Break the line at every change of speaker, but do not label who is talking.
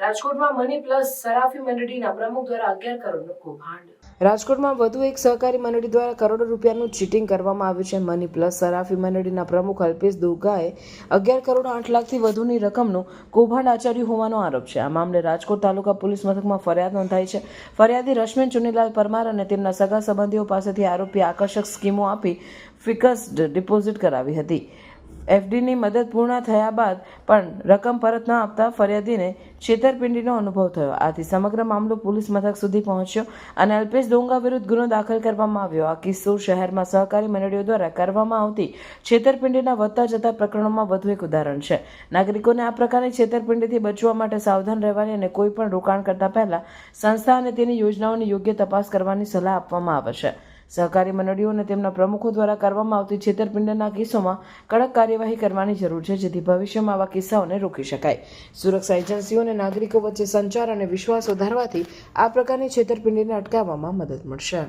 રાજકોટમાં money plus સરાફી મંડળીના પ્રમુખ દ્વારા 11 કરોડનું કૌભાંડ. રાજકોટમાં વધુ એક સહકારી મંડળી દ્વારા કરોડો રૂપિયાનું ચીટિંગ કરવામાં આવ્યું છે. મની પ્લસ સરાફી મંડળીના પ્રમુખ અલ્પેશ દુર્ગાએ 11 કરોડ 8 લાખથી વધુની રકમનું કૌભાંડ આચર્યું હોવાનો આરોપ છે. આ મામલે રાજકોટ તાલુકા પોલીસ મથકમાં ફરિયાદ નોંધાઈ છે. ફરિયાદી રશ્મિન ચુનીલાલ પરમાર અને તેમના સગા સંબંધીઓ પાસેથી આરોપી આકર્ષક સ્કીમો આપી ફિક્સ્ડ ડિપોઝિટ કરાવી હતી. એફડીની મુદત પૂર્ણ થયા બાદ પણ રકમ પરત ન આપતા ફરિયાદીને છેતરપિંડીનો અનુભવ થયો. આથી સમગ્ર મામલો પોલીસ મથક સુધી પહોંચ્યો અને અલ્પેશ દોંગા વિરુદ્ધ ગુનો દાખલ કરવામાં આવ્યો. આ કિસ્સો શહેરમાં સહકારી મંડળીઓ દ્વારા કરવામાં આવતી છેતરપિંડીના વધતા જતા પ્રકરણોમાં વધુ એક ઉદાહરણ છે. નાગરિકોને આ પ્રકારની છેતરપિંડીથી બચવા માટે સાવધાન રહેવાની અને કોઈ પણ રોકાણ કરતા પહેલા સંસ્થા અને તેની યોજનાઓની યોગ્ય તપાસ કરવાની સલાહ આપવામાં આવે છે. સહકારી મંડળીઓ અને તેમના પ્રમુખો દ્વારા કરવામાં આવતી છેતરપિંડીના કિસ્સોમાં કડક કાર્યવાહી કરવાની જરૂર છે, જેથી ભવિષ્યમાં આવા કિસ્સાઓને રોકી શકાય. સુરક્ષા એજન્સીઓ અને નાગરિકો વચ્ચે સંચાર અને વિશ્વાસ વધારવાથી આ પ્રકારની છેતરપિંડીને અટકાવવામાં મદદ મળશે.